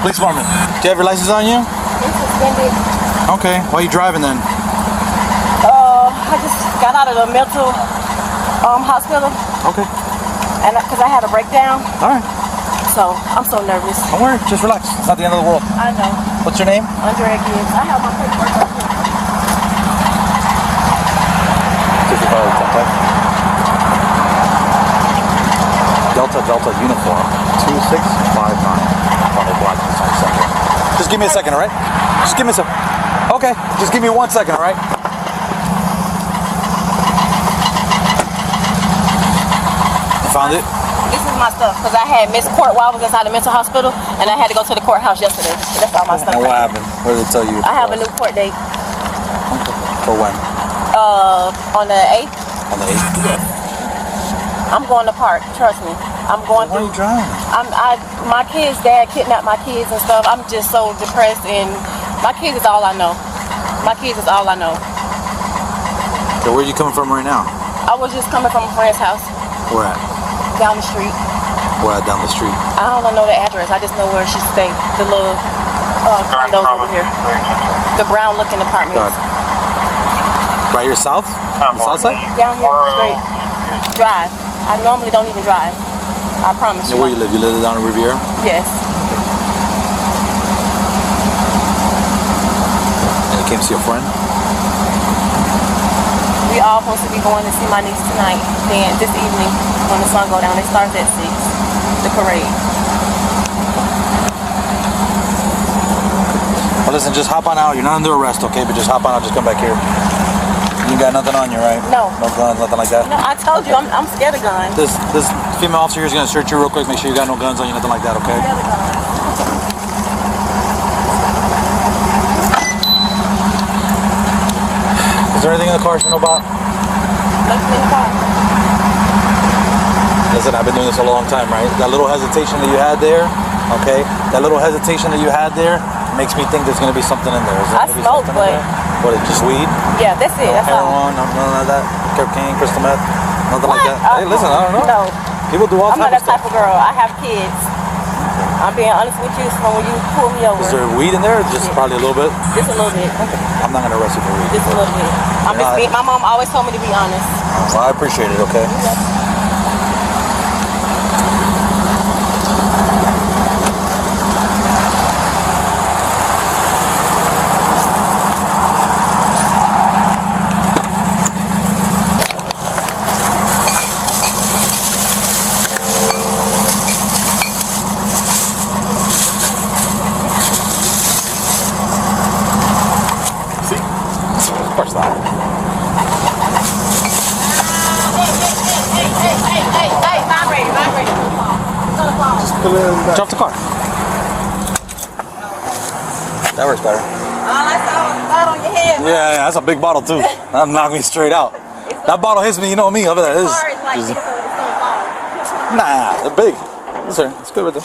Police department. Do you have your license on you? It's suspended. Okay. Why are you driving then? I just got out of the mental hospital. Okay. And because I had a breakdown. All right. So I'm so nervous. Don't worry. Just relax. It's not the end of the world. I know. What's your name? Arguements. I have my paperwork up here. Delta uniform 2659. Just give me a second, all right? Just give me a second. Okay, just give me 1 second, all right? You found it? This is my stuff because I had missed court while I was inside the mental hospital, and I had to go to the courthouse yesterday. That's all my stuff. And what happened? What did it tell you? I have a new court date. For when? On the 8th. On the 8th? Yes. I'm going to park. Trust me. I'm going Why are you driving? My kid's dad kidnapped my kids and stuff. I'm just so depressed, and my kids is all I know. My kids is all I know. So where are you coming from right now? I was just coming from a friend's house. Where at? Down the street. Where at down the street? I don't know the address. I just know where she stayed. The little condos over here. The brown looking apartments. Right here south? On the south side? Down here straight. Drive. I normally don't even drive. I promise you. Where you live? You live down in Riviera? Yes. And you came to see a friend? We all supposed to be going to see my niece tonight. Then this evening, when the sun go down, it starts at 6. The parade. Well, listen, just hop on out. You're not under arrest, okay? But just hop on out. Just come back here. You got nothing on you, right? No. No guns, nothing like that? No, I told you, I'm scared of guns. This female officer here is going to search you real quick. Make sure you got no guns on you, nothing like that, okay? Scared of guns. Is there anything in the car you know about? Nothing in the car. Listen, I've been doing this a long time, right? That little hesitation that you had there, okay? That little hesitation that you had there makes me think there's going to be something in there. I smoke, but... What, just weed? Yeah, that's it. That's all. Heroin, none of that? Cocaine, crystal meth? Nothing like that? Hey, listen, I don't know. No. People do all I'm not type of that type of girl. I have kids. I'm being honest with you, so when you pull me over. Is there weed in there? Just probably a little bit? Just a little bit. I'm not going to arrest you for weed. Just a little bit. My mom always told me to be honest. Well, I appreciate it, okay? Of course not. Hey, vibrator. Just pull it in the back. Jump the car. That works better. That on your head. Yeah, that's a big bottle too. That knocked me straight out. That bottle hits me, you know me over there. Car is like this, so it's so long. Nah, they're big. Yes, sir. It's good with them.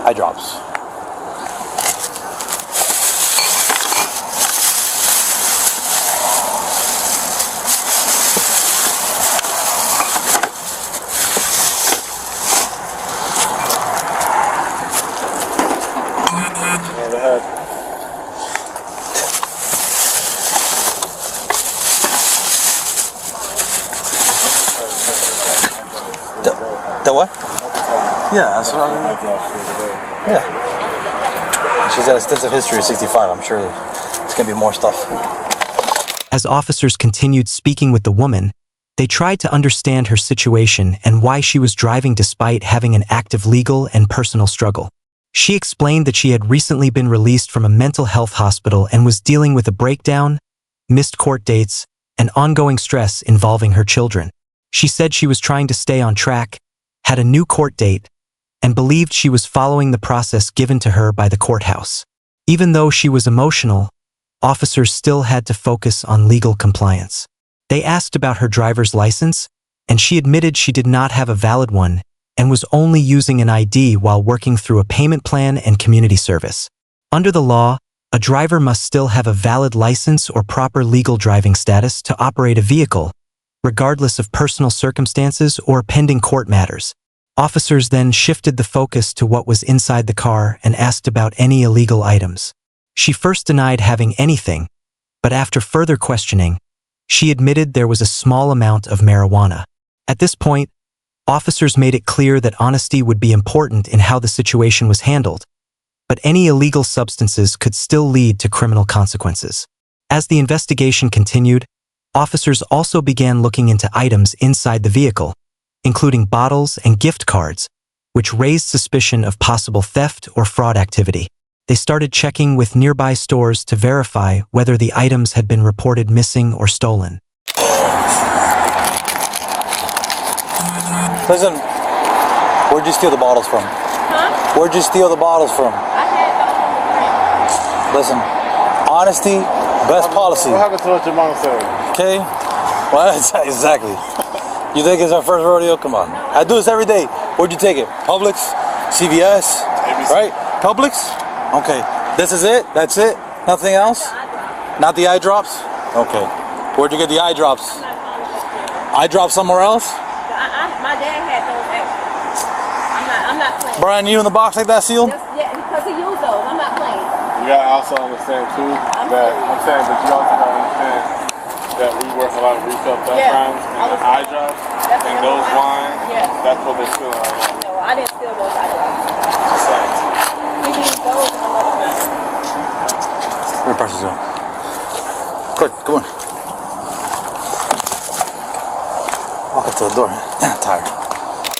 Eye drops. Go ahead. The what? Yeah, that's what I mean. Yeah. She's got a extensive history of 65. I'm sure there's going to be more stuff. As officers continued speaking with the woman, they tried to understand her situation and why she was driving despite having an active legal and personal struggle. She explained that she had recently been released from a mental health hospital and was dealing with a breakdown, missed court dates, and ongoing stress involving her children. She said she was trying to stay on track, had a new court date, and believed she was following the process given to her by the courthouse. Even though she was emotional, officers still had to focus on legal compliance. They asked about her driver's license, and she admitted she did not have a valid one and was only using an ID while working through a payment plan and community service. Under the law, a driver must still have a valid license or proper legal driving status to operate a vehicle, regardless of personal circumstances or pending court matters. Officers then shifted the focus to what was inside the car and asked about any illegal items. She first denied having anything, but after further questioning, she admitted there was a small amount of marijuana. At this point, officers made it clear that honesty would be important in how the situation was handled, but any illegal substances could still lead to criminal consequences. As the investigation continued, officers also began looking into items inside the vehicle, including bottles and gift cards, which raised suspicion of possible theft or fraud activity. They started checking with nearby stores to verify whether the items had been reported missing or stolen. Listen, where'd you steal the bottles from? Huh? Where'd you steal the bottles from? I had those. Listen, honesty, best policy. What happened to what your mom said? Okay? Well, exactly. You think it's our first rodeo? Come on. I do this every day. Where'd you take it? Publix? CVS? ABC. Right? Publix? Okay. This is it? That's it? Nothing else? Not the eye drops? Okay. Where'd you get the eye drops? Eye drops somewhere else? My dad had those extras. I'm not playing. Brian, you in the box like that sealed? Yeah, because he used those. I'm not playing. You gotta also understand too that I'm saying, but you also gotta understand that we work a lot of retail theft crimes and the eye drops and those wines. Yeah. That's what they're stealing right now. No, I didn't steal those eye drops. Just saying. He used those in another time. Where the prices are? Quick, come on. Walk up to the door. I'm tired.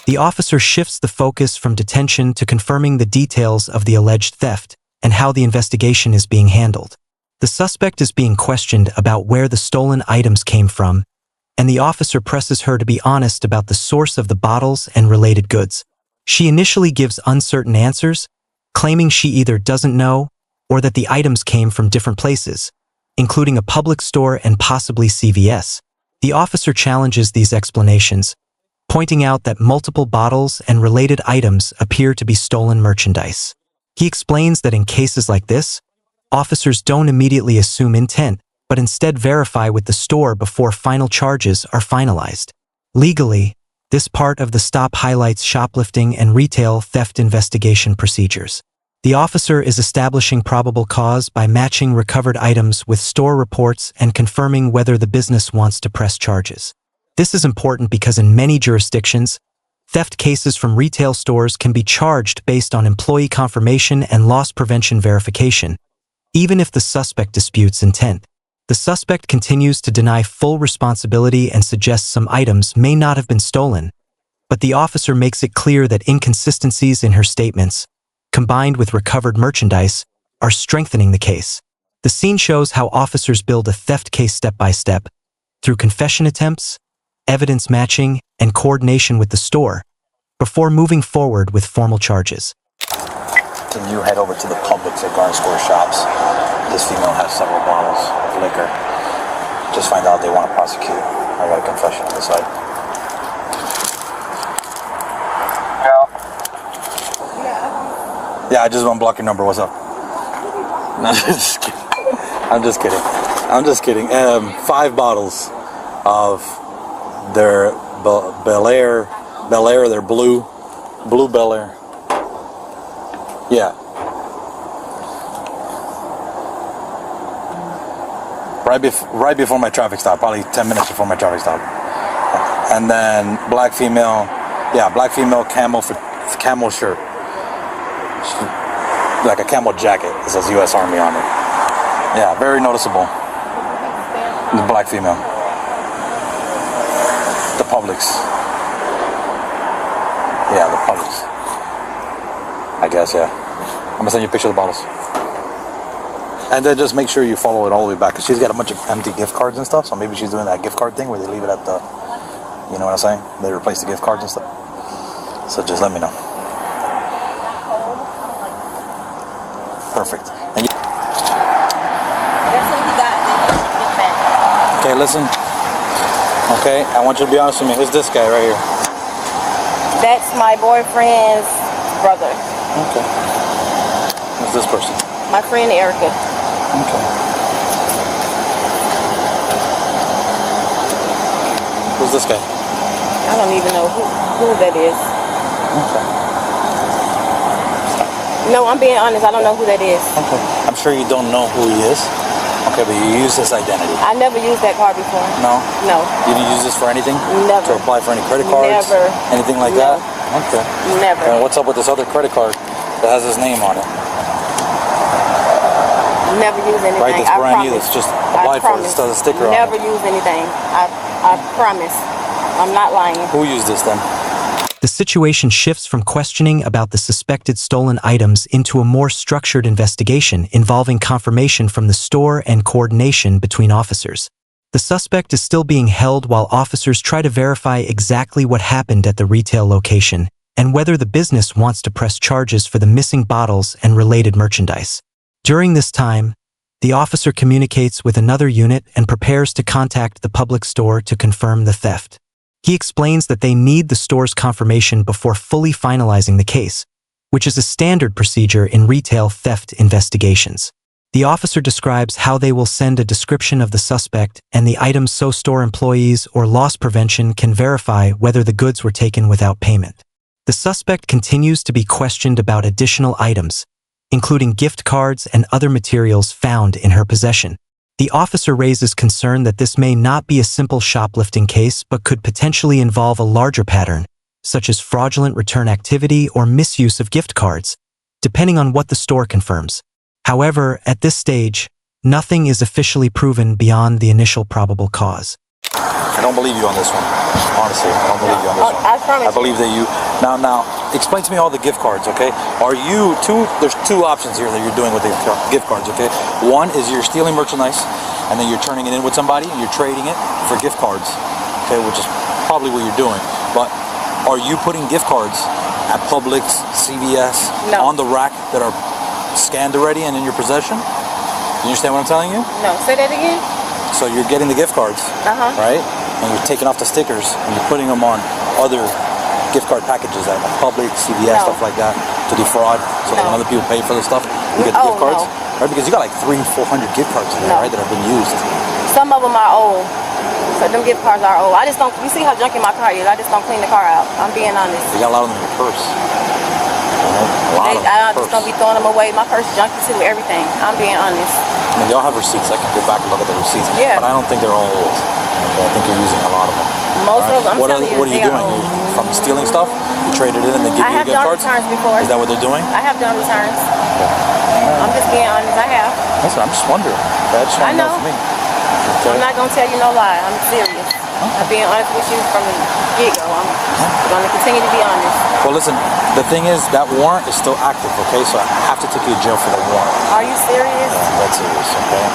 The officer shifts the focus from detention to confirming the details of the alleged theft and how the investigation is being handled. The suspect is being questioned about where the stolen items came from, and the officer presses her to be honest about the source of the bottles and related goods. She initially gives uncertain answers, claiming she either doesn't know or that the items came from different places, including a public store and possibly CVS. The officer challenges these explanations, pointing out that multiple bottles and related items appear to be stolen merchandise. He explains that in cases like this, officers don't immediately assume intent, but instead verify with the store before final charges are finalized. Legally, this part of the stop highlights shoplifting and retail theft investigation procedures. The officer is establishing probable cause by matching recovered items with store reports and confirming whether the business wants to press charges. This is important because in many jurisdictions, theft cases from retail stores can be charged based on employee confirmation and loss prevention verification, even if the suspect disputes intent. The suspect continues to deny full responsibility and suggests some items may not have been stolen, but the officer makes it clear that inconsistencies in her statements, combined with recovered merchandise, are strengthening the case. The scene shows how officers build a theft case step by step, through confession attempts, evidence matching, and coordination with the store, before moving forward with formal charges. Can you head over to the public cigar and score shops? This female has several bottles of liquor. Just find out they want to prosecute. I got a confession on the side. Yeah, I just want to block your number. What's up? No, just kidding. I'm just kidding. I'm just kidding. 5 bottles of their Bel Air, their blue Bel Air. Yeah. Right before my traffic stop, probably 10 minutes before my traffic stop. And then black female camel shirt. Like a camel jacket. It says U.S. Army on it. Yeah, very noticeable. The black female. The Publix. Yeah, the Publix. I guess, yeah. I'm gonna send you a picture of the bottles. And then just make sure you follow it all the way back, because she's got a bunch of empty gift cards and stuff, so maybe she's doing that gift card thing where they leave it at the, you know what I'm saying? They replace the gift cards and stuff. So just let me know. Perfect. And you... Okay, listen. Okay, I want you to be honest with me. Who's this guy right here? That's my boyfriend's brother. Okay. Who's this person? My friend Erica. Okay. Who's this guy? I don't even know who that is. Okay. No, I'm being honest. I don't know who that is. Okay. I'm sure you don't know who he is. Okay, but you use this identity. I never used that card before. No? No. You didn't use this for anything? Never. To apply for any credit cards? Never. Anything like No. that? Okay. Never. And what's up with this other credit card that has his name on it? Never use anything. Right, that's I brand new. promise. That's just applied for. It still has a sticker on Never it. use anything. I promise. I'm not lying. Who used this then? The situation shifts from questioning about the suspected stolen items into a more structured investigation involving confirmation from the store and coordination between officers. The suspect is still being held while officers try to verify exactly what happened at the retail location and whether the business wants to press charges for the missing bottles and related merchandise. During this time, the officer communicates with another unit and prepares to contact the public store to confirm the theft. He explains that they need the store's confirmation before fully finalizing the case, which is a standard procedure in retail theft investigations. The officer describes how they will send a description of the suspect and the items so store employees or loss prevention can verify whether the goods were taken without payment. The suspect continues to be questioned about additional items, including gift cards and other materials found in her possession. The officer raises concern that this may not be a simple shoplifting case but could potentially involve a larger pattern, such as fraudulent return activity or misuse of gift cards, depending on what the store confirms. However, at this stage, nothing is officially proven beyond the initial probable cause. I don't believe you on this one. Honestly, I don't believe you on this one. I promise. I believe that you... Now, explain to me all the gift cards, okay? Are you... There's two options here that you're doing with the gift cards, okay? One is you're stealing merchandise, and then you're turning it in with somebody, and you're trading it for gift cards, okay? Which is probably what you're doing. But are you putting gift cards at Publix, CVS, No. on the rack that are scanned already and in your possession? You understand what I'm telling you? No, say that again. So you're getting the gift cards, right? And you're taking off the stickers and you're putting them on other gift card packages at Publix, CVS, No. stuff like that to defraud. So that when other people pay for the stuff, you get the gift cards, right? Because you got like 300-400 gift cards in there, right, that have been used. Some of them are old. So them gift cards are old. I just don't, you see how junky my car is. I just don't clean the car out. I'm being honest. You got a lot of them in your purse. I just don't be throwing them away. My purse junky too, everything. I'm being honest. I mean, they all have receipts. I can go back and look at the receipts. Yeah. But I don't think they're all old. Okay, I think you're using a lot of them. Most of them, I'm telling you, What are you they doing? old. You, from stealing stuff, you trade it in and they give I you have gift done cards? returns before. Is that what they're doing? I have done returns. I'm just being honest. I have. Listen, I'm just wondering. I just want to know for me. Okay. I'm not going to tell you no lie. I'm serious. I'm being honest with you from the get-go. I'm going to continue to be honest. Well, listen, the thing is, that warrant is still active, okay? So I have to take you to jail for the warrant. Are you serious? Yeah, that's serious, okay?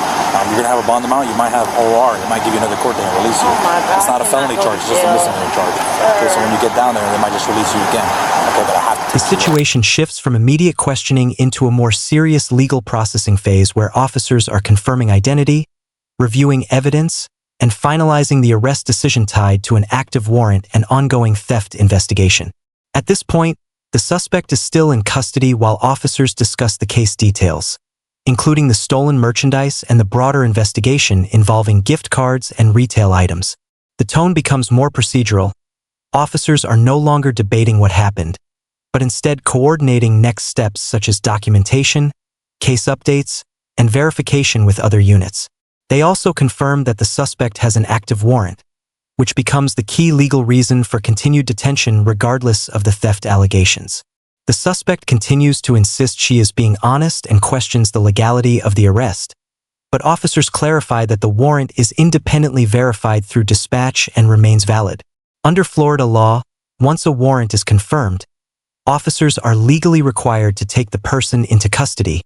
You're going to have a bond amount. You might have OR. They might give you another court date and release you. Oh, my God. It's not a felony charge. It's just a misdemeanor charge. Okay, so when you get down there, they might just release you again. Okay, but I have to. The situation shifts from immediate questioning into a more serious legal processing phase where officers are confirming identity, reviewing evidence, and finalizing the arrest decision tied to an active warrant and ongoing theft investigation. At this point, the suspect is still in custody while officers discuss the case details, including the stolen merchandise and the broader investigation involving gift cards and retail items. The tone becomes more procedural. Officers are no longer debating what happened, but instead coordinating next steps such as documentation, case updates, and verification with other units. They also confirm that the suspect has an active warrant, which becomes the key legal reason for continued detention regardless of the theft allegations. The suspect continues to insist she is being honest and questions the legality of the arrest, but officers clarify that the warrant is independently verified through dispatch and remains valid. Under Florida law, once a warrant is confirmed, officers are legally required to take the person into custody,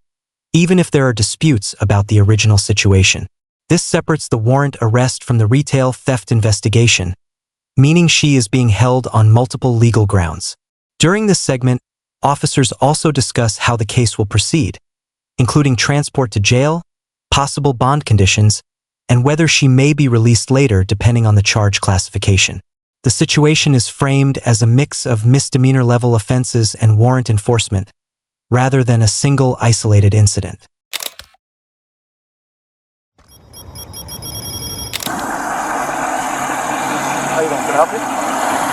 even if there are disputes about the original situation. This separates the warrant arrest from the retail theft investigation, meaning she is being held on multiple legal grounds. During this segment, officers also discuss how the case will proceed, including transport to jail, possible bond conditions, and whether she may be released later depending on the charge classification. The situation is framed as a mix of misdemeanor-level offenses and warrant enforcement, rather than a single isolated incident. I help you?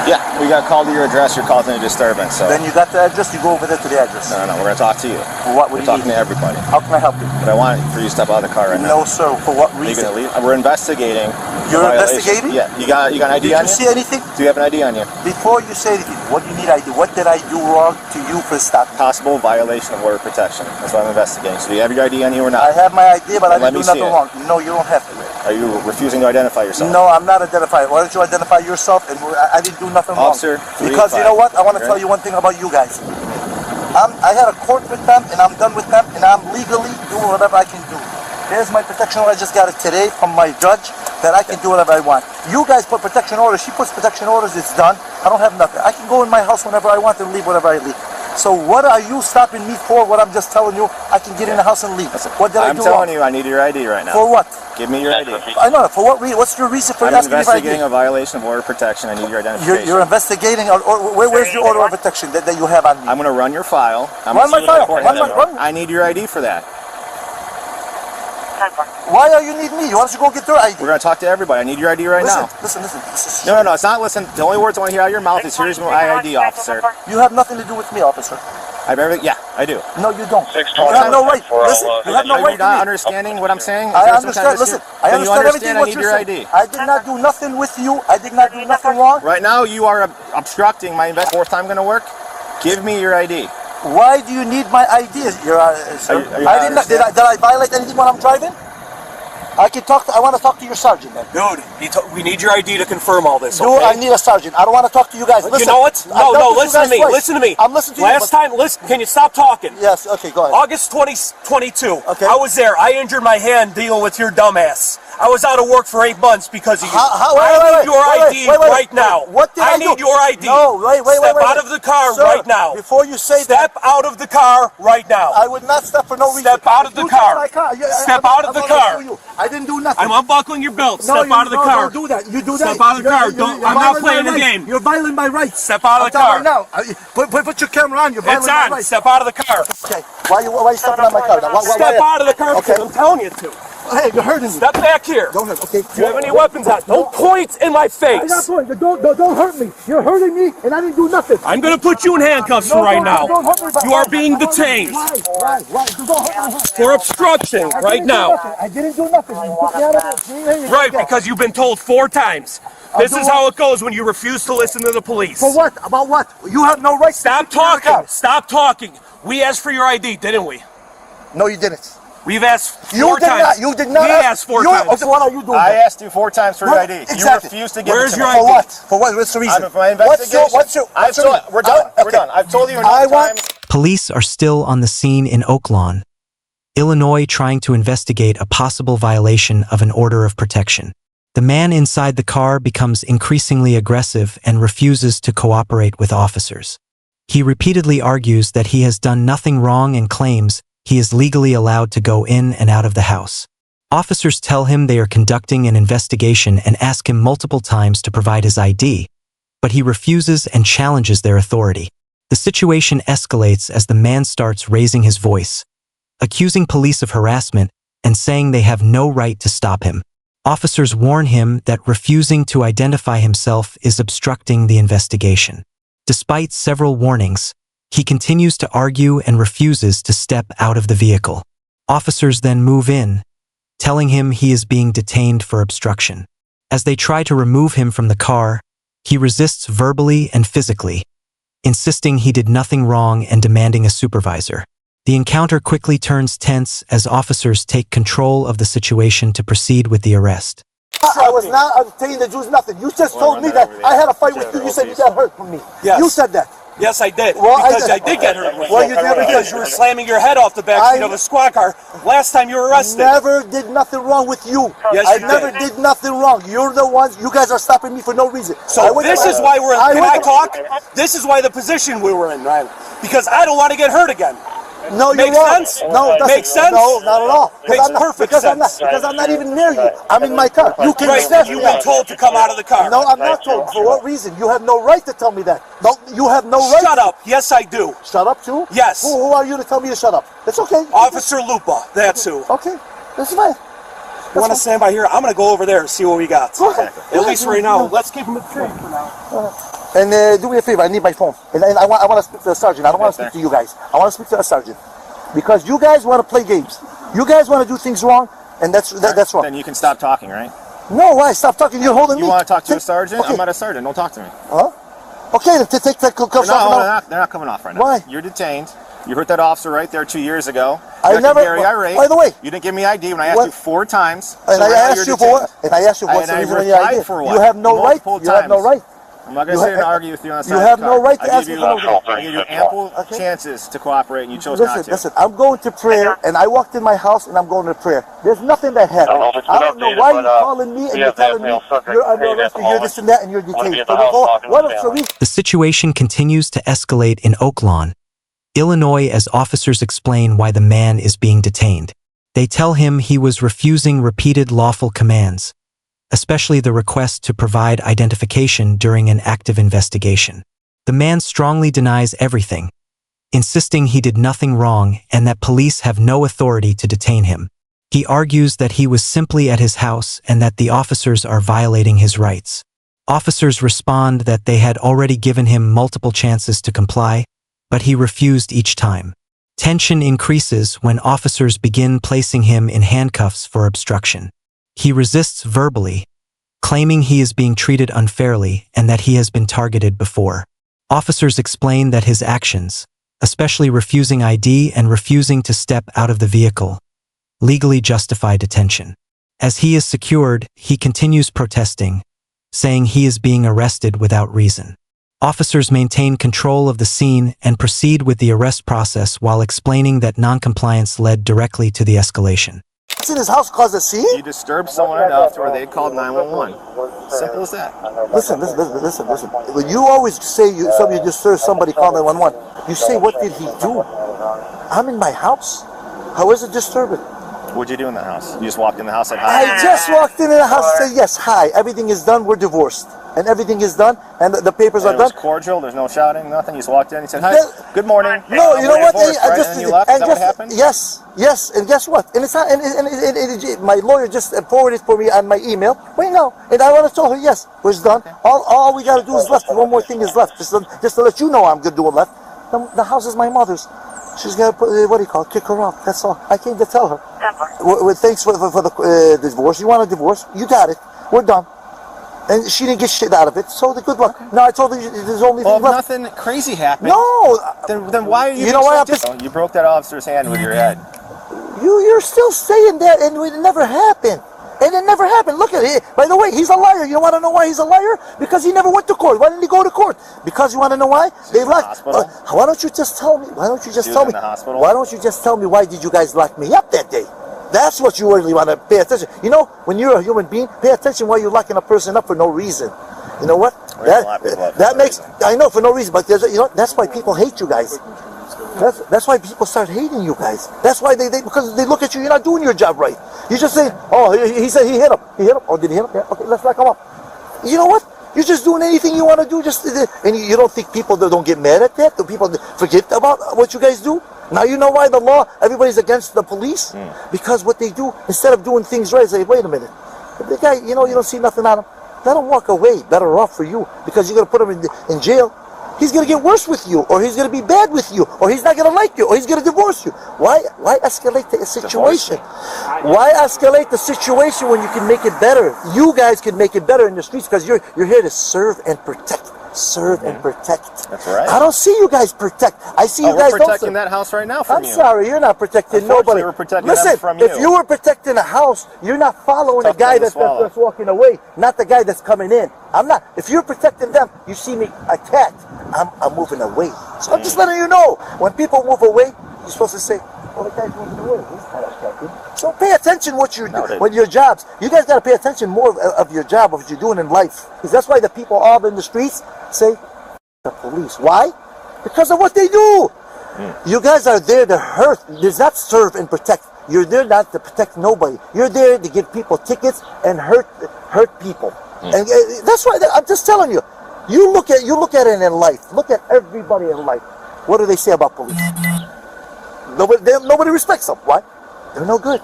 Yeah, we got called to your address. You're causing a disturbance. So. Then you got the address. You go over there to the address. No, we're going to talk to you. What we're do you talking to everybody. How can I help you? But I want for you to step out of the car right now. No, sir. For what reason? Are you gonna leave? We're investigating. You're investigating? Yeah. You got an ID on you? Did you see anything? Do you have an ID on you? Before you say anything, what do you need ID? What did I do wrong to you for stopping? Possible violation of order of protection. That's what I'm investigating. So do you have your ID on you or not? I have my ID, but I didn't do nothing wrong. No, you don't have to. Are you refusing to identify yourself? No, I'm not identifying. Why don't you identify yourself? And I didn't do nothing Officer, wrong. Because you know what? I want to tell you one thing about you guys. I had a court with them, and I'm done with them, and I'm legally doing whatever I can do. Here's my protection order. I just got it today from my judge that I can do whatever I want. You guys put protection orders. She puts protection orders. It's done. I don't have nothing. I can go in my house whenever I want and leave whenever I leave. So what are you stopping me for? What I'm just telling you, I can get in the house and leave. What did I do I'm telling wrong? you, I need your ID right now. For what? Give me your ID. I know. For what reason? What's your reason for I'm asking me if I investigating a violation of order of protection. I need your identification. You're investigating, where's your order of protection that you have on me? I'm going to run your file. Run my file. I need your ID for that. Why are you need me? You want us to go get your ID? We're going to talk to everybody. I need your ID right now. Listen. No, it's not listen. The only words I want to hear out of your mouth is here's my ID, officer. You have nothing to do with me, officer. Yeah, I do. No, you don't. You have no right. Listen, you have no right. Are you not understanding what I'm saying? I understand. Listen, I understand everything what you're saying. I did not do nothing with you. I did not do nothing wrong. Right now, you are obstructing my invest. Fourth time going to work? Give me your ID. Why do you need my ID, sir? Did I violate anything when I'm driving? I can talk. I want to talk to your sergeant, then. Dude, we need your ID to confirm all this. Dude, okay? I need a sergeant. I don't want to talk to you guys. Listen, you know what? No, listen to me. Twice. Listen to me. I'm listening to you. Last time, listen. Can you stop talking? Yes. Okay. Go ahead. August 2022. Okay. I was there. I injured my hand dealing with your dumbass. I was out of work for 8 months because of you. I need your ID right now. What did I do? need your ID. No, wait. Step out of the car right now. Before you say that. Step out of the car right now. I would not step for no reason. Step out of the car. Step out of the car. I didn't do nothing. I'm unbuckling your belt. Step out of the car. Don't do that. You do that. Step out of the car. I'm not playing the game. You're violating my rights. Step out of the car. Now, put your camera on. You're violating my rights. Step out of the car. Okay. Why are you stepping on my car? Step out of the car because I'm telling you to. Hey, you're hurting me. Step back here. Don't hurt. Okay. Do you have any weapons out? Don't point in my face. I'm not pointing. Don't hurt me. You're hurting me, and I didn't do nothing. I'm going to put you in handcuffs right now. You are being detained. Why? For obstruction right now. I didn't do nothing. You put me out of it. Right, because you've been told 4 times. This is how it goes when you refuse to listen to the police. For what? About what? You have no right. Stop talking. Stop talking. We asked for your ID, didn't we? No, you didn't. We've asked 4 times. You did not. We asked 4 times. Okay, what are you doing? I asked you 4 times for your ID. Exactly. You refused to give Where's it to your me. ID? For what? For what? What's the reason? My investigation. We're done. We're done. I've told you enough times. Police are still on the scene in Oaklawn, Illinois, trying to investigate a possible violation of an order of protection. The man inside the car becomes increasingly aggressive and refuses to cooperate with officers. He repeatedly argues that he has done nothing wrong and claims he is legally allowed to go in and out of the house. Officers tell him they are conducting an investigation and ask him multiple times to provide his ID, but he refuses and challenges their authority. The situation escalates as the man starts raising his voice, accusing police of harassment and saying they have no right to stop him. Officers warn him that refusing to identify himself is obstructing the investigation. Despite several warnings, he continues to argue and refuses to step out of the vehicle. Officers then move in, telling him he is being detained for obstruction. As they try to remove him from the car, he resists verbally and physically, insisting he did nothing wrong and demanding a supervisor. The encounter quickly turns tense as officers take control of the situation to proceed with the arrest. I was not telling the Jews nothing. You just told me that I had a fight with you. You said you got hurt from me. Yes. You said that. Yes, I did. Well, because I did get hurt. Well, you never because you were slamming your head off the backseat of a squad car last time you were arrested. Never did nothing wrong with you. Yes, I never did nothing wrong. You're the ones. You guys are stopping me for no reason. So this is why we're. Can I talk? This is why the position we were in, Ryan. Because I don't want to get hurt again. No, you're Makes wrong. sense? No, it doesn't. Makes sense? No, not at all. Makes perfect sense. Because I'm not even near you. I'm in my car. You can right, you've been told to come out of the car. No, I'm not told. For what reason? You have no right to tell me that. No, you have no right. Shut up. Yes, I do. Shut up too? Yes. Who are you to tell me to shut up? It's okay. Officer Lupa. That's who. Okay. That's fine. You want to stand by here? I'm going to go over there and see what we got. Exactly. At least right now, let's keep him in the tree for now. And do me a favor, I need my phone. And I want to speak to the sergeant. I don't want to speak to you guys. I want to speak to the sergeant. Because you guys want to play games. You guys want to do things wrong, and that's wrong. Then you can stop talking, right? No, why? Stop talking. You're holding me. You want to talk to a sergeant? Okay. I'm not a sergeant. Don't talk to me. Huh? Okay, then take that cuffs off. They're not coming off right now. Why? You're detained. You hurt that officer right there 2 years ago. I never. Very irate. By the way, you didn't give me ID when I asked you 4 times. And I asked you for what? And I asked you what's the reason why you ID. You have no right. You have no right. I'm not going to sit here and argue with you on the side. You have no right to ask me for I gave you ample chances to cooperate, and you chose not to. Listen, I'm going to prayer, and I walked in my house, and I'm going to prayer. There's nothing that happened. I don't know why you're calling me, and you're telling me you're under arrest, you're this and that, and you're detained. The situation continues to escalate in Oaklawn, Illinois, as officers explain why the man is being detained. They tell him he was refusing repeated lawful commands, especially the request to provide identification during an active investigation. The man strongly denies everything, insisting he did nothing wrong and that police have no authority to detain him. He argues that he was simply at his house and that the officers are violating his rights. Officers respond that they had already given him multiple chances to comply, but he refused each time. Tension increases when officers begin placing him in handcuffs for obstruction. He resists verbally, claiming he is being treated unfairly and that he has been targeted before. Officers explain that his actions, especially refusing ID and refusing to step out of the vehicle, legally justify detention. As he is secured, he continues protesting, saying he is being arrested without reason. Officers maintain control of the scene and proceed with the arrest process while explaining that noncompliance led directly to the escalation. In his house caused a scene? You disturbed someone enough to where they called 911. Simple as that. Listen. When you always say you disturb somebody, call 911. You say, what did he do? I'm in my house. How is it disturbing? What'd you do in the house? You just walked in the house and said hi? I just walked in the house and said, yes, hi. Everything is done. We're divorced. And everything is done, and the papers are done. It was cordial. There's no shouting, nothing. You just walked in and said, "Hi, good morning." No, you know what? And you left. Is that what happened? Yes. And guess what? And it's not. And my lawyer just forwarded it for me on my email. Wait, no. And I want to tell her, yes, we're done. All we got to do is left. One more thing is left. Just to let you know, I'm good doing left. The house is my mother's. She's gonna put kick her out. That's all. I came to tell her. Thanks for the divorce. You want a divorce? You got it. We're done. And she didn't get shit out of it, so good luck. Okay. No, I told her there's only thing left. Nothing crazy happened. No. Then why are you? You know why? You broke that officer's hand with your head. You're still saying that, and it never happened. And it never happened. Look at it. By the way, he's a liar. You want to know why he's a liar? Because he never went to court. Why didn't he go to court? Because you want to know why? They locked. Why don't you just tell me? Why don't you just tell me? Why don't you just tell me why did you guys lock me up that day? That's what you really want to pay attention. You know, when you're a human being, pay attention why you're locking a person up for no reason. You know what? That makes, I know, for no reason, but that's why people hate you guys. That's why people start hating you guys. That's why because they look at you, you're not doing your job right. You just say, oh, he said he hit him. He hit him. Oh, did he hit him? Yeah, okay, let's lock him up. You know what? You're just doing anything you want to do, and you don't think people don't get mad at that? Do people forget about what you guys do? Now you know why the law, everybody's against the police? Because what they do, instead of doing things right, they say, wait a minute. If the guy, you don't see nothing on him, let him walk away. Better off for you, because you're going to put him in jail. He's going to get worse with you, or he's going to be bad with you, or he's not going to like you, or he's going to divorce you. Why escalate the situation? Why escalate the situation when you can make it better? You guys can make it better in the streets, because you're here to serve and protect. Serve and protect. That's right. I don't see you guys protect. I see you guys we're protecting that house right now from you. I'm sorry, you're not protecting nobody. We're protecting them from you. If you were protecting a house, you're not following the guy that's walking away, not the guy that's coming in. I'm not. If you're protecting them, you see me attacked, I'm moving away. So I'm just letting you know. When people move away, you're supposed to say, well, the guy's moving away. He's not attacking. So pay attention what you're doing, with your jobs. You guys got to pay attention more of your job, of what you're doing in life. Because that's why the people all in the streets say, the police. Why? Because of what they do. You guys are there to hurt. There's not serve and protect. You're there not to protect nobody. You're there to give people tickets and hurt people. And that's why I'm just telling you. You look at it in life. Look at everybody in life. What do they say about police? Nobody respects them. Why? They're no good.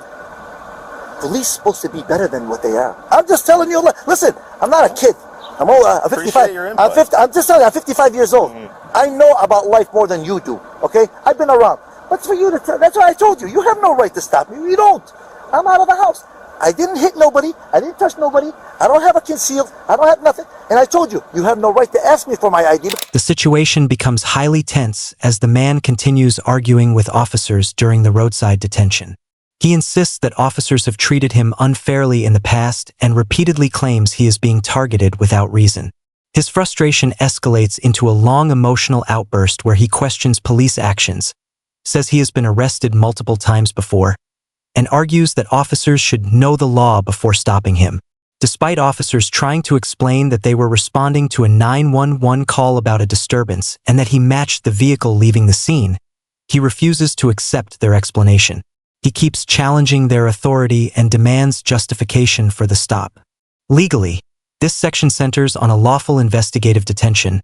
police supposed to be better than what they are. I'm just telling you. Listen, I'm not a kid. I'm old. I'm 55. I'm 50. I'm just telling you. I'm 55 years old. I know about life more than you do. Okay, I've been around. But for you to tell, that's why I told you. You have no right to stop me. You don't. I'm out of the house. I didn't hit nobody. I didn't touch nobody. I don't have a concealed. I don't have nothing. And I told you, you have no right to ask me for my ID. The situation becomes highly tense as the man continues arguing with officers during the roadside detention. He insists that officers have treated him unfairly in the past and repeatedly claims he is being targeted without reason. His frustration escalates into a long emotional outburst where he questions police actions, says he has been arrested multiple times before, and argues that officers should know the law before stopping him. Despite officers trying to explain that they were responding to a 911 call about a disturbance and that he matched the vehicle leaving the scene, he refuses to accept their explanation. He keeps challenging their authority and demands justification for the stop. Legally, this section centers on a lawful investigative detention,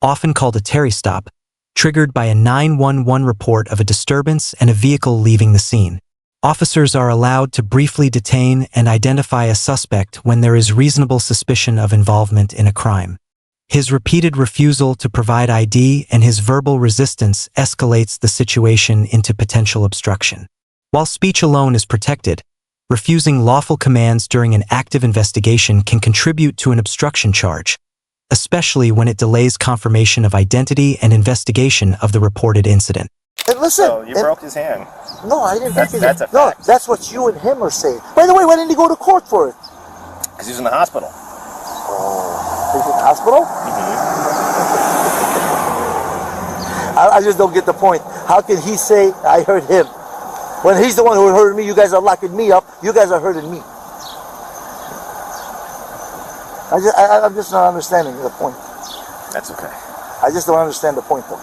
often called a Terry stop, triggered by a 911 report of a disturbance and a vehicle leaving the scene. Officers are allowed to briefly detain and identify a suspect when there is reasonable suspicion of involvement in a crime. His repeated refusal to provide ID and his verbal resistance escalates the situation into potential obstruction. While speech alone is protected, refusing lawful commands during an active investigation can contribute to an obstruction charge, especially when it delays confirmation of identity and investigation of the reported incident. And listen, So you broke his hand. No, I didn't break his hand. That's a No, fact. that's what you and him are saying. By the way, why didn't he go to court for it? Because he's in the hospital. He's in the hospital? I just don't get the point. How can he say I hurt him? When he's the one who hurt me, you guys are locking me up. You guys are hurting me. I'm just not understanding the point. That's okay. I just don't understand the point, though.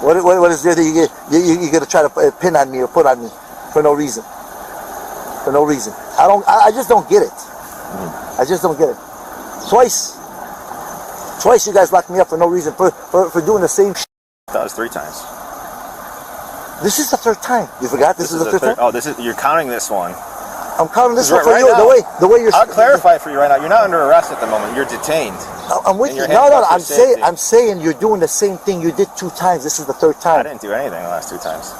What is there that you're gonna try to pin on me or put on me for no reason? For no reason. I just don't get it. I just don't get it. Twice you guys locked me up for no reason for doing the same shit. That was 3 times. This is the 3rd time. You forgot this is the 3rd time? Oh, you're counting this one. I'm counting this Right- one for right you. now. The way you're. I'll clarify for you right now. You're not under arrest at the moment. You're detained. I'm with And you. your No. handcuffs are safety. I'm saying you're doing the same thing you did 2 times. This is the 3rd I time. didn't do anything the last 2 times.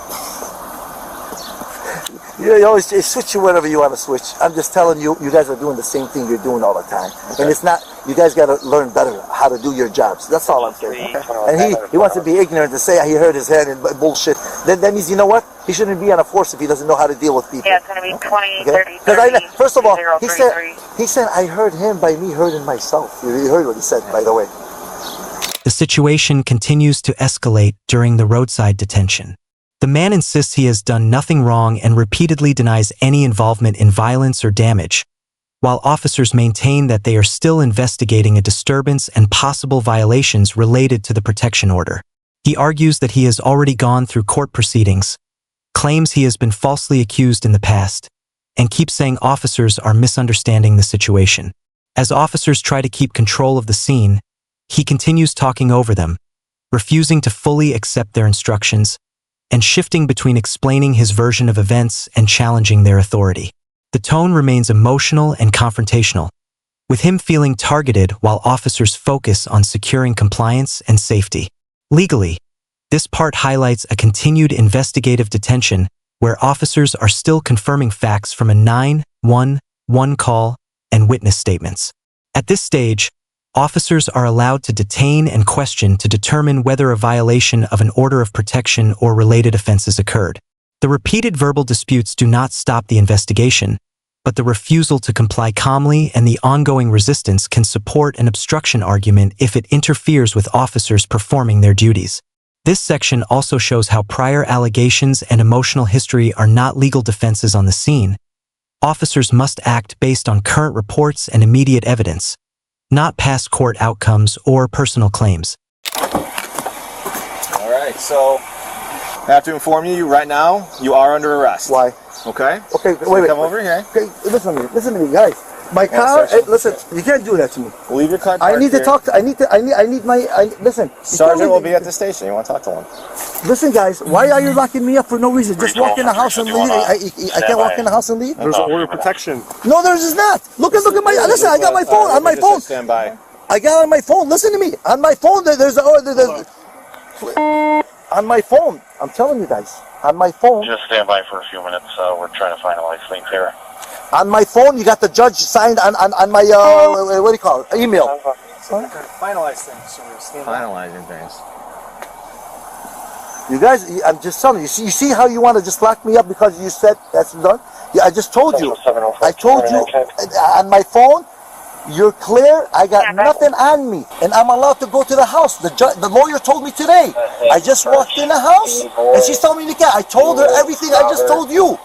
You always switch you whatever you want to switch. I'm just telling you, you guys are doing the same thing you're doing all the time, and it's not. You guys got to learn better how to do your jobs. That's all I'm saying. And he wants to be ignorant to say he hurt his head and bullshit. Then that means, you know what? He shouldn't be on a force if he doesn't know how to deal with people. Yeah, it's going to be 20, Okay? 30, 'Cause first of all, 0, he 33. said I hurt him by me hurting myself. You heard what he said, by the way. The situation continues to escalate during the roadside detention. The man insists he has done nothing wrong and repeatedly denies any involvement in violence or damage, while officers maintain that they are still investigating a disturbance and possible violations related to the protection order. He argues that he has already gone through court proceedings, claims he has been falsely accused in the past, and keeps saying officers are misunderstanding the situation. As officers try to keep control of the scene, he continues talking over them, refusing to fully accept their instructions, and shifting between explaining his version of events and challenging their authority. The tone remains emotional and confrontational, with him feeling targeted while officers focus on securing compliance and safety. Legally, this part highlights a continued investigative detention where officers are still confirming facts from a 911 call and witness statements. At this stage, officers are allowed to detain and question to determine whether a violation of an order of protection or related offenses occurred. The repeated verbal disputes do not stop the investigation, but the refusal to comply calmly and the ongoing resistance can support an obstruction argument if it interferes with officers performing their duties. This section also shows how prior allegations and emotional history are not legal defenses on the scene. Officers must act based on current reports and immediate evidence, not past court outcomes or personal claims. All right, so I have to inform you right now, you are under arrest. Why? Okay? Okay, So wait. come over here. Okay, listen to me, guys. My car. Hey, listen, you can't do that to me. Leave your car. I need to talk to. I need my. Listen. Sergeant will be at the station. You want to talk to him? Listen, guys. Why are you locking me up for no reason? Just walk in the house and leave. I can't walk in the house and leave. There's an order of protection. No, there is not. Look at my. Listen, I got my phone on my phone. Stand by. I got on my phone. Listen to me. On my phone, there's an order. On my phone. I'm telling you guys. On my phone. Just stand by for a few minutes. We're trying to finalize things here. On my phone, you got the judge signed on my what do you call it? Email. Finalize things. So we're standing Finalizing things. You guys, I'm just telling you. You see how you want to just lock me up because you said that's done? Yeah, I just told you. I told you on my phone. You're clear. I got nothing on me, and I'm allowed to go to the house. The lawyer told me today. I just walked in the house, and she's telling me to get. I told her everything I just told you.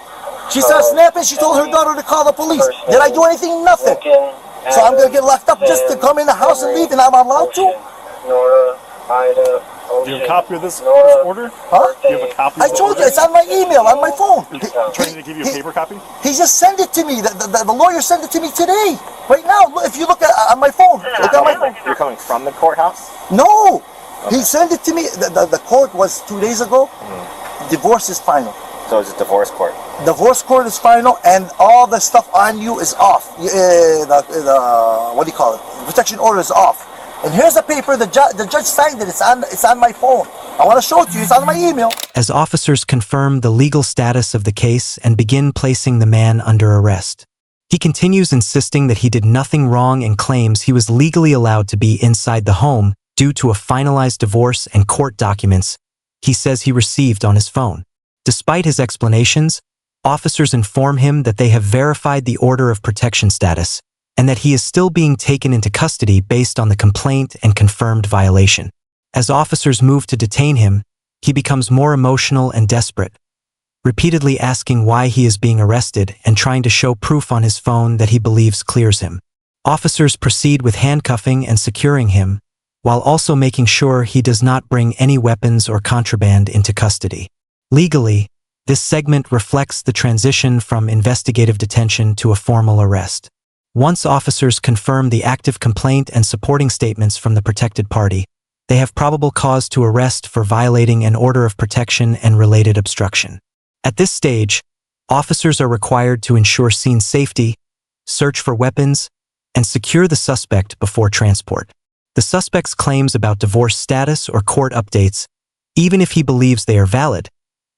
She started snapping. She told her daughter to call the police. Did I do anything? Nothing. So I'm gonna get locked up just to come in the house and leave, and I'm allowed to? Do you have a copy of this order? Huh? Do you have a copy? I told you it's on my email, on my phone. Trying to give you a paper copy? He just sent it to me. The lawyer sent it to me today, right now. If you look at on my phone, look at my phone. You're coming from the courthouse? No, he sent it to me. The court was 2 days ago. Divorce is final. So it's a divorce court. Divorce court is final, and all the stuff on you is off. What do you call it? Protection order is off. And here's the paper. The judge signed it. It's on my phone. I want to show it to you. It's on my email. As officers confirm the legal status of the case and begin placing the man under arrest. He continues insisting that he did nothing wrong and claims he was legally allowed to be inside the home due to a finalized divorce and court documents he says he received on his phone. Despite his explanations, officers inform him that they have verified the order of protection status and that he is still being taken into custody based on the complaint and confirmed violation. As officers move to detain him, he becomes more emotional and desperate, repeatedly asking why he is being arrested and trying to show proof on his phone that he believes clears him. Officers proceed with handcuffing and securing him, while also making sure he does not bring any weapons or contraband into custody. Legally, this segment reflects the transition from investigative detention to a formal arrest. Once officers confirm the active complaint and supporting statements from the protected party, they have probable cause to arrest for violating an order of protection and related obstruction. At this stage, officers are required to ensure scene safety, search for weapons, and secure the suspect before transport. The suspect's claims about divorce status or court updates, even if he believes they are valid,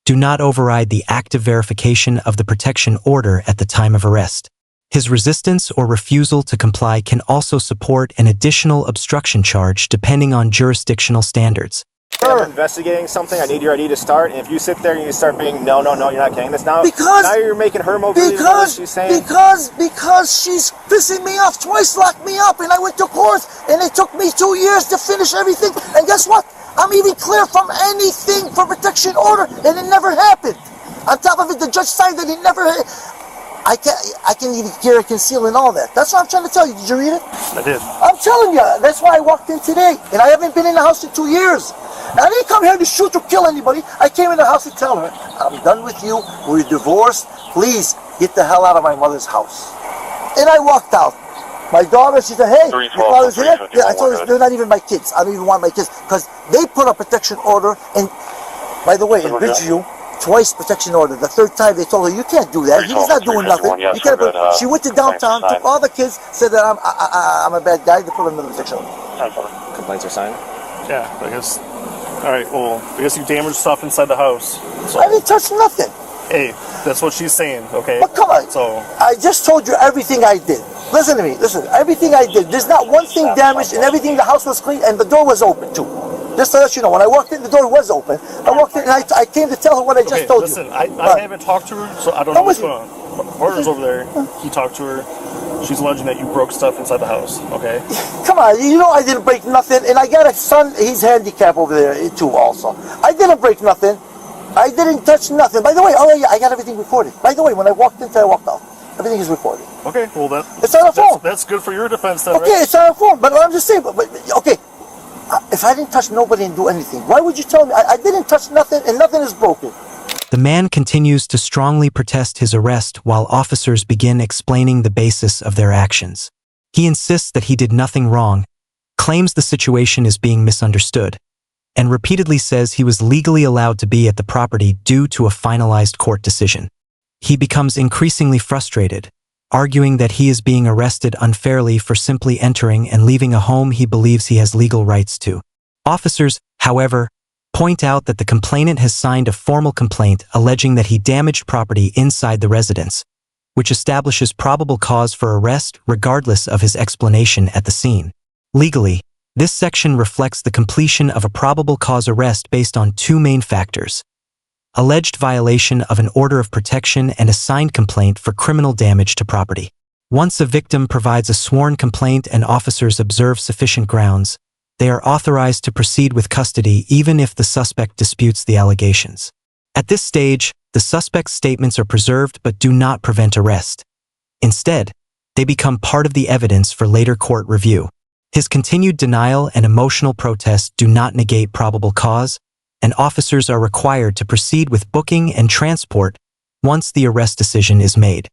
do not override the active verification of the protection order at the time of arrest. His resistance or refusal to comply can also support an additional obstruction charge depending on jurisdictional standards. I'm investigating something. I need your ID to start. And if you sit there and you start being, no, you're not getting this now. Now you're making her mobility. Because she's saying. Because she's pissing me off. Twice locked me up, and I went to court, and it took me 2 years to finish everything. And guess what? I'm even clear from anything for protection order, and it never happened. On top of it, the judge signed that it never. I can even hear a conceal and all that. That's what I'm trying to tell you. Did you read it? I did. I'm telling you. That's why I walked in today, and I haven't been in the house in 2 years. I didn't come here to shoot or kill anybody. I came in the house to tell her, I'm done with you. We're divorced. Please get the hell out of my mother's house. And I walked out. My daughter, she said, hey, your father's here? Yeah, I told her, they're not even my kids. I don't even want my kids. Because they put a protection order. And by the way, in Bridgeview, twice protection order. The third time they told her, you can't do that. He's not doing nothing. You can't put, she went to downtown, took all the kids, said that I'm a bad guy. They put him in the protection order. Complaints are signed? Yeah, I guess. All right, well, I guess you damaged stuff inside the house. So. I didn't touch nothing. Hey, that's what she's saying, okay? But come on. So I just told you everything I did. Listen to me. Listen. Everything I did. There's not one thing damaged, and everything. The house was clean, and the door was open too. Just to let you know, when I walked in, the door was open. I walked in, and I came to tell her what I just told you. Listen, I haven't talked to her, so I don't know what's going on. Porter's over there. He talked to her. She's alleging that you broke stuff inside the house, okay? Come on, you know I didn't break nothing, and I got a son, he's handicapped over there too also. I didn't break nothing. I didn't touch nothing. By the way, oh yeah, I got everything recorded. By the way, when I walked in, I walked out. Everything is recorded. Okay, well it's on the phone. That's good for your defense then, okay, right? It's on the phone, but I'm just saying, but okay. If I didn't touch nobody and do anything, why would you tell me? I didn't touch nothing, and nothing is broken. The man continues to strongly protest his arrest while officers begin explaining the basis of their actions. He insists that he did nothing wrong, claims the situation is being misunderstood, and repeatedly says he was legally allowed to be at the property due to a finalized court decision. He becomes increasingly frustrated, arguing that he is being arrested unfairly for simply entering and leaving a home he believes he has legal rights to. Officers, however, point out that the complainant has signed a formal complaint alleging that he damaged property inside the residence, which establishes probable cause for arrest regardless of his explanation at the scene. Legally, this section reflects the completion of a probable cause arrest based on two main factors: alleged violation of an order of protection and a signed complaint for criminal damage to property. Once a victim provides a sworn complaint and officers observe sufficient grounds, they are authorized to proceed with custody even if the suspect disputes the allegations. At this stage, the suspect's statements are preserved but do not prevent arrest. Instead, they become part of the evidence for later court review. His continued denial and emotional protest do not negate probable cause, and officers are required to proceed with booking and transport once the arrest decision is made.